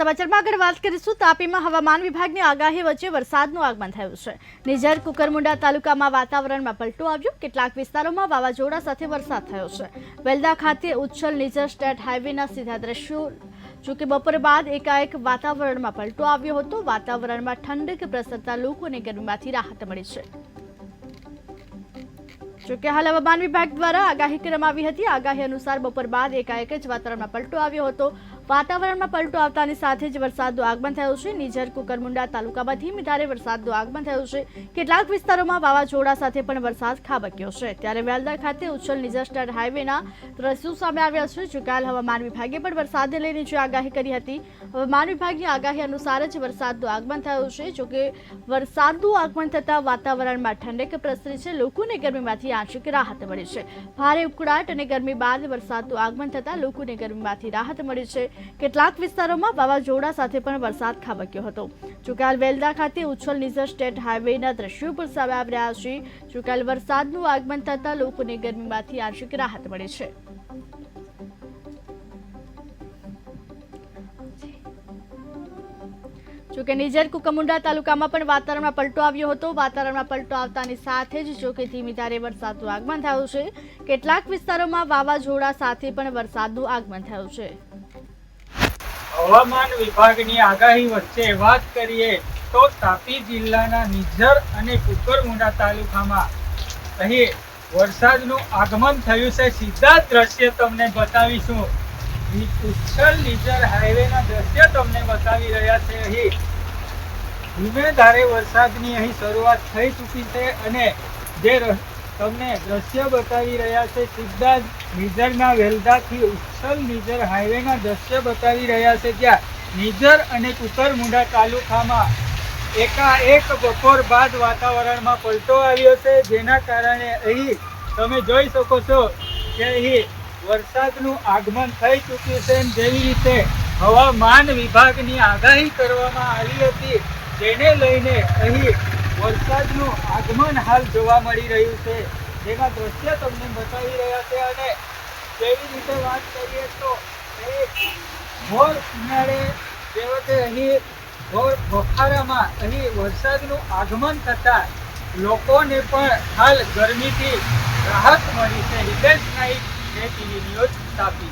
સમાચારમાં આગળ વાત કરીશું. તાપીમાં હવામાન વિભાગની આગાહી વચ્ચે વરસાદનું આગમન થયું છે. નિઝર કુકરમુંડા તાલુકામાં વાતાવરણમાં પલટો આવ્યો. કેટલાક વિસ્તારોમાં વાવાઝોડા સાથે વરસાદ થયો છે. વેલદા ખાતે ઉચ્છલ નિઝર સ્ટેટ હાઈવેના સીધા દ્રશ્યો. જોકે બપોર બાદ એકાએક વાતાવરણમાં પલટો આવ્યો હતો. વાતાવરણમાં ઠંડક પ્રસરતા લોકોને ગરમીમાંથી રાહત મળી છે. જોકે હાલ હવામાન વિભાગ દ્વારા આગાહી કરવામાં આવી હતી. આગાહી અનુસાર બપોર બાદ એકાએક જ વાતાવરણમાં પલટો આવ્યો હતો. વાતાવરણમાં પલટો આવતાની સાથે જ વરસાદનું આગમન થયું છે. નિઝર કુકરમુંડા તાલુકામાં ધીમી ધારે વરસાદનું આગમન થયું છે. કેટલાક વિસ્તારોમાં વાવાઝોડા સાથે પણ વરસાદ ખાબક્યો છે. ત્યારે વેલદા ખાતે ઉચ્છલ નિઝર સ્ટેટ હાઈવેના દ્રશ્યો સામે આવ્યા છે. જોકે હાલ હવામાન વિભાગે પણ વરસાદને લઈને જે આગાહી કરી હતી, હવામાન વિભાગની આગાહી અનુસાર જ વરસાદનું આગમન થયું છે. જોકે વરસાદનું આગમન થતાં વાતાવરણમાં ઠંડક પ્રસરી છે. લોકોને ગરમીમાંથી આંશિક રાહત મળી છે. ભારે ઉકળાટ અને ગરમી બાદ વરસાદનું આગમન થતાં લોકોને ગરમીમાંથી રાહત મળી છે. કેટલાક વિસ્તારોમાં વાવાઝોડા સાથે પણ વરસાદ ખાબક્યો હતો. જોકે હાલ વેલદા ખાતે ઉચ્છલ નિઝર સ્ટેટ હાઈવેના દ્રશ્યો પર સામે આવી રહ્યા છે. જોકે હાલ વરસાદનું આગમન થતાં લોકોને ગરમીમાંથી આંશિક રાહત મળી છે. જોકે નિઝર કુકરમુંડા તાલુકામાં પણ વાતાવરણમાં પલટો આવ્યો હતો. વાતાવરણમાં પલટો આવતાની સાથે જ જોકે ધીમી ધારે વરસાદનું આગમન થયું છે. કેટલાક વિસ્તારોમાં વાવાઝોડા સાથે પણ વરસાદનું આગમન થયું છે. હવામાન વિભાગની આગાહી વચ્ચે વાત કરીએ તો તાપી જિલ્લાના નિઝર અને કુકરમુંડા તાલુકામાં અહીં વરસાદનું આગમન થયું છે. સીધા દ્રશ્ય તમને બતાવીશું. ઉચ્છલ નિઝર હાઈવેના દ્રશ્ય તમને બતાવી રહ્યા છે. અહીં ધીમે ધારે વરસાદની અહીં શરૂઆત થઈ ચૂકી છે અને જે તમને દ્રશ્ય બતાવી રહ્યા છે સીધા જ નિઝરના વેલદાથી ઉચ્છલ નિઝર હાઈવેના દ્રશ્ય બતાવી રહ્યા છે. ત્યાં નિઝર અને કુકરમુંડા તાલુકામાં એકાએક બપોર બાદ વાતાવરણમાં પલટો આવ્યો છે, જેના કારણે અહીં તમે જોઈ શકો છો કે અહીં વરસાદનું આગમન થઈ ચૂક્યું છે. જેવી રીતે હવામાન વિભાગની આગાહી કરવામાં આવી હતી, જેને લઈને અહીં વરસાદનું આગમન હાલ જોવા મળી રહ્યું છે, જેના દ્રશ્ય તમને બતાવી રહ્યા છે. અને કેવી રીતે વાત કરીએ તો ભોર ઉનાળે જેવતે અહીં ભોર બફારામાં અહીં વરસાદનું આગમન થતાં લોકોને પણ હાલ ગરમીથી રાહત મળી છે. Hitesh Naik, TV news, Tapi.